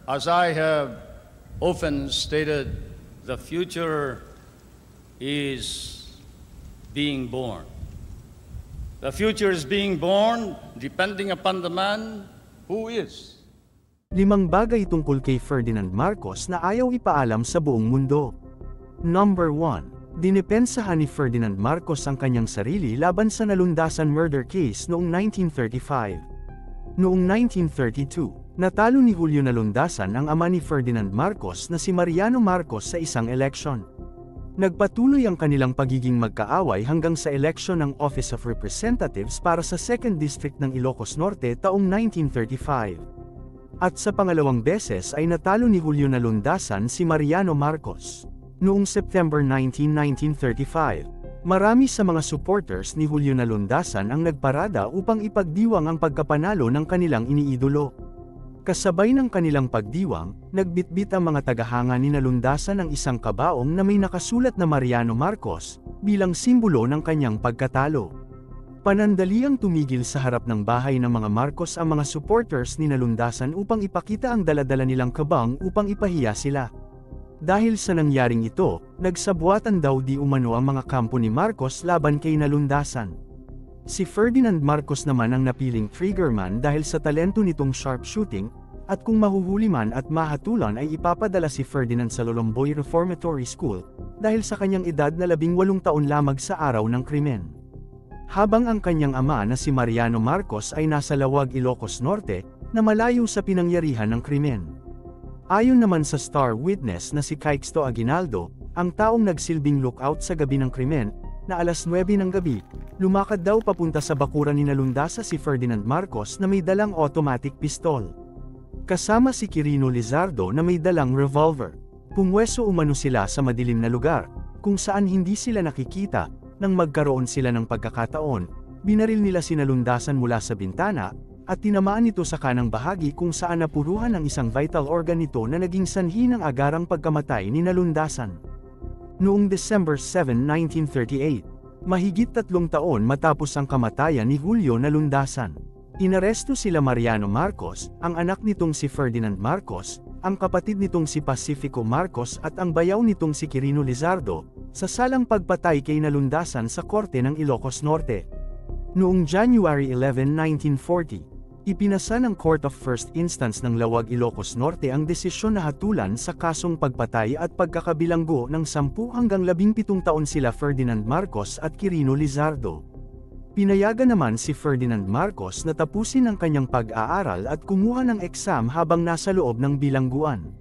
as I have often stated, the future is being born. The future is being born depending upon the man who is. 5 bagay tungkol kay Ferdinand Marcos na ayaw ipaalam sa buong mundo. Number 1. Dinepensahan ni Ferdinand Marcos ang kanyang sarili laban sa nalundasan murder case noong 1935. Noong 1932, natalo ni Julio Nalundasan ang ama ni Ferdinand Marcos na si Mariano Marcos sa isang eleksyon. Nagpatuloy ang kanilang pagiging magkaaway hanggang sa eleksyon ng Office of Representatives para sa 2nd District ng Ilocos Norte taong 1935. At sa pangalawang beses ay natalo ni Julio Nalundasan si Mariano Marcos. Noong September 19, 1935, marami sa mga supporters ni Julio Nalundasan ang nagparada upang ipagdiwang ang pagkapanalo ng kanilang iniidolo. Kasabay ng kanilang pagdiwang, nagbitbit ang mga tagahanga ni Nalundasan ng isang kabaong na may nakasulat na Mariano Marcos, bilang simbolo ng kanyang pagkatalo. Panandaliang tumigil sa harap ng bahay ng mga Marcos ang mga supporters ni Nalundasan upang ipakita ang dala-dala nilang kabang upang ipahiya sila. Dahil sa nangyaring ito, nagsabuatan daw di umano ang mga kampo ni Marcos laban kay Nalundasan. Si Ferdinand Marcos naman ang napiling triggerman dahil sa talento nitong sharpshooting, at kung mahuhuli man at mahatulan ay ipapadala si Ferdinand sa Lolomboy Reformatory School, dahil sa kanyang edad na 18 taon lamang sa araw ng krimen. Habang ang kanyang ama na si Mariano Marcos ay nasa Lawag, Ilocos Norte, na malayo sa pinangyarihan ng krimen. Ayon naman sa star witness na si Caixto Aguinaldo, ang taong nagsilbing lookout sa gabi ng krimen, na alas 9 ng gabi, lumakad daw papunta sa bakuran ni Nalundasa si Ferdinand Marcos na may dalang automatic pistol. Kasama si Quirino Lizardo na may dalang revolver. Pumweso umano sila sa madilim na lugar, kung saan hindi sila nakikita. Nang magkaroon sila ng pagkakataon, binaril nila si Nalundasan mula sa bintana, at tinamaan ito sa kanang bahagi kung saan napuruhan ang isang vital organ nito na naging sanhi ng agarang pagkamatay ni Nalundasan. Noong December 7, 1938, mahigit 3 taon matapos ang kamatayan ni Julio Nalundasan, inaresto sila Mariano Marcos, ang anak nitong si Ferdinand Marcos, ang kapatid nitong si Pacifico Marcos at ang bayaw nitong si Quirino Lizardo, sa salang pagpatay kay Nalundasan sa korte ng Ilocos Norte. Noong January 11, 1940, ipinasa ng Court of First Instance ng Lawag, Ilocos Norte ang desisyon na hatulan sa kasong pagpatay at pagkakabilanggo ng 10 hanggang 17 taon sila Ferdinand Marcos at Quirino Lizardo. Pinayagan naman si Ferdinand Marcos na tapusin ang kanyang pag-aaral at kumuha ng exam habang nasa loob ng bilangguan.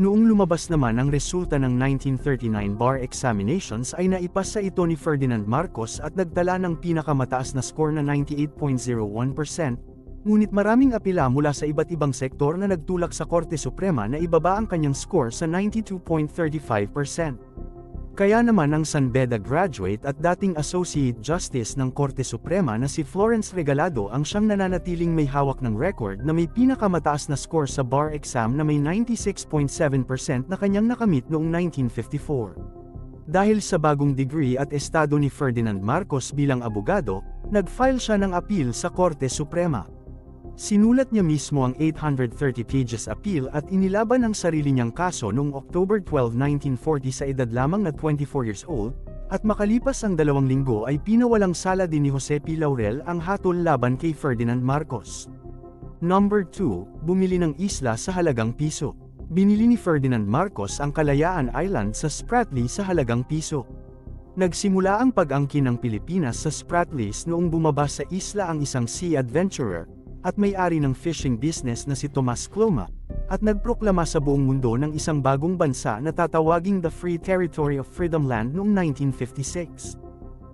Noong lumabas naman ang resulta ng 1939 bar examinations ay naipasa ito ni Ferdinand Marcos at nagtala ng pinakamataas na score na 98.01%, ngunit maraming apela mula sa iba't ibang sektor na nagtulak sa Korte Suprema na ibaba ang kanyang score sa 92.35%. Kaya naman ang San Beda graduate at dating Associate Justice ng Korte Suprema na si Florence Regalado ang siyang nananatiling may hawak ng record na may pinakamataas na score sa bar exam na may 96.7% na kanyang nakamit noong 1954. Dahil sa bagong degree at estado ni Ferdinand Marcos bilang abogado, nag-file siya ng appeal sa Korte Suprema. Sinulat niya mismo ang 830 pages appeal at inilaban ang sarili niyang kaso noong October 12, 1940 sa edad lamang na 24 years old, at makalipas ang 2 linggo ay pinawalang sala din ni Jose P. Laurel ang hatol laban kay Ferdinand Marcos. Number 2, bumili ng isla sa halagang piso. Binili ni Ferdinand Marcos ang Kalayaan Island sa Spratly sa halagang piso. Nagsimula ang pag-angkin ng Pilipinas sa Spratlys noong bumaba sa isla ang isang sea adventurer, at may-ari ng fishing business na si Tomas Cloma, at nagproklama sa buong mundo ng isang bagong bansa na tatawaging the Free Territory of Freedom Land noong 1956.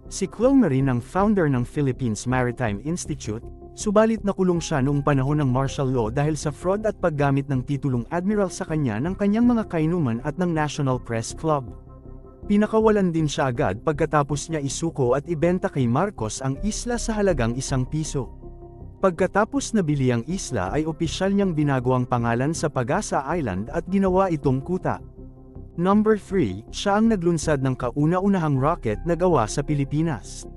Si Cloma rin ang founder ng Philippines Maritime Institute, subalit nakulong siya noong panahon ng martial law dahil sa fraud at paggamit ng titulong admiral sa kanya ng kanyang mga kainuman at ng National Press Club. Pinakawalan din siya agad pagkatapos niya isuko at ibenta kay Marcos ang isla sa halagang 1 piso. Pagkatapos nabili ang isla ay opisyal niyang binago ang pangalan sa Pag-asa Island at ginawa itong kuta. Number 3, siya ang naglunsad ng kauna-unahang rocket na gawa sa Pilipinas.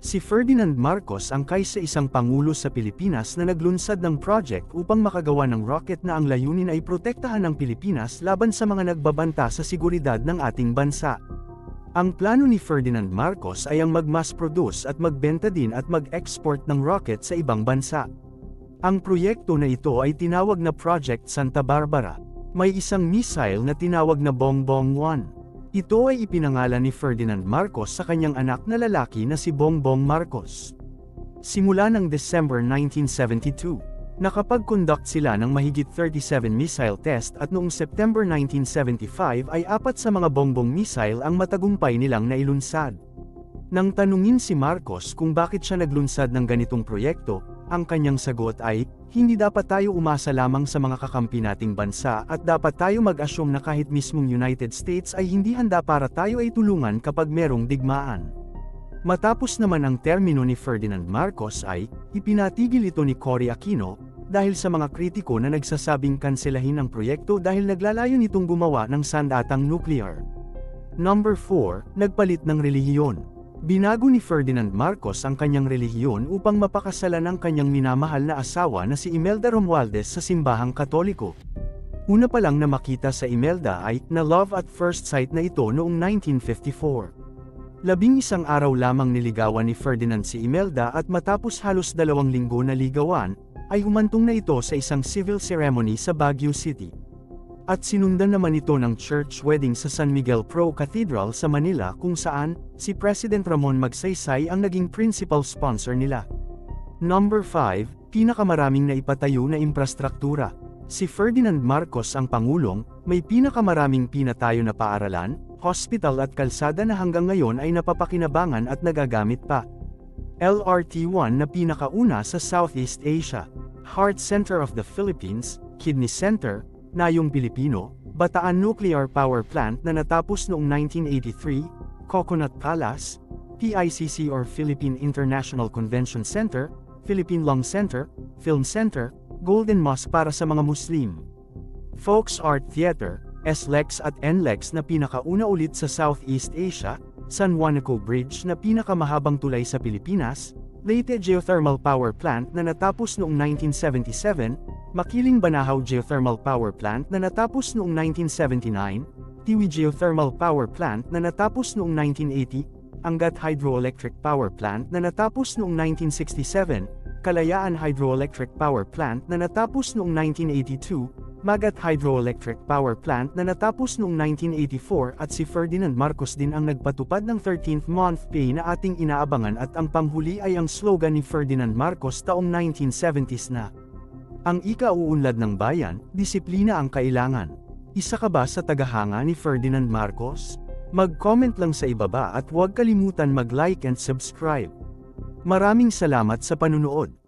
Si Ferdinand Marcos ang kaisa-isang pangulo sa Pilipinas na naglunsad ng project upang makagawa ng rocket na ang layunin ay protektahan ang Pilipinas laban sa mga nagbabanta sa seguridad ng ating bansa. Ang plano ni Ferdinand Marcos ay ang mag-mass produce at magbenta din at mag-export ng rocket sa ibang bansa. Ang proyekto na ito ay tinawag na Project Santa Barbara. May isang missile na tinawag na Bongbong 1. Ito ay ipinangalan ni Ferdinand Marcos sa kanyang anak na lalaki na si Bongbong Marcos. Simula ng December 1972, nakapag-conduct sila ng mahigit 37 missile test at noong September 1975 ay 4 sa mga Bongbong missile ang matagumpay nilang nailunsad. Nang tanungin si Marcos kung bakit siya naglunsad ng ganitong proyekto, ang kanyang sagot ay, hindi dapat tayo umasa lamang sa mga kakampi nating bansa at dapat tayo mag-assume na kahit mismong United States ay hindi handa para tayo ay tulungan kapag merong digmaan. Matapos naman ang termino ni Ferdinand Marcos ay, ipinatigil ito ni Cory Aquino, dahil sa mga kritiko na nagsasabing kanselahin ang proyekto dahil naglalayo nitong gumawa ng sandatang nuclear. Number 4, nagpalit ng relihiyon. Binago ni Ferdinand Marcos ang kanyang relihiyon upang mapakasalan ang kanyang minamahal na asawa na si Imelda Romualdez sa simbahang Katoliko. Una pa lang na makita sa Imelda ay, na love at first sight na ito noong 1954. 11 araw lamang niligawan ni Ferdinand si Imelda at matapos halos 2 linggo na ligawan, ay humantong na ito sa isang civil ceremony sa Baguio City. At sinundan naman ito ng church wedding sa San Miguel Pro Cathedral sa Manila kung saan, si President Ramon Magsaysay ang naging principal sponsor nila. Number 5, pinakamaraming naipatayo na infrastruktura. Si Ferdinand Marcos ang pangulong, may pinakamaraming pinatayo na paaralan, hospital at kalsada na hanggang ngayon ay napapakinabangan at nagagamit pa. LRT-1 na pinakauna sa Southeast Asia, Heart Center of the Philippines, Kidney Center, Nayong Pilipino, Bataan Nuclear Power Plant na natapos noong 1983, Coconut Palace, PICC or Philippine International Convention Center, Philippine Lung Center, Film Center, Golden Mosque para sa mga Muslim. Folks Art Theater, SLEX at NLEX na pinakauna ulit sa Southeast Asia, San Juanico Bridge na pinakamahabang tulay sa Pilipinas, Leyte Geothermal Power Plant na natapos noong 1977, Makiling Banahaw Geothermal Power Plant na natapos noong 1979, Tiwi Geothermal Power Plant na natapos noong 1980, Angat Hydroelectric Power Plant na natapos noong 1967, Kalayaan Hydroelectric Power Plant na natapos noong 1982, Magat Hydroelectric Power Plant na natapos noong 1984 at si Ferdinand Marcos din ang nagpatupad ng 13th month pay na ating inaabangan at ang panghuli ay ang slogan ni Ferdinand Marcos taong 1970s na. Ang ikauunlad ng bayan, disiplina ang kailangan. Isa ka ba sa tagahanga ni Ferdinand Marcos? Mag-comment lang sa ibaba at huwag kalimutan mag-like and subscribe. Maraming salamat sa panunood.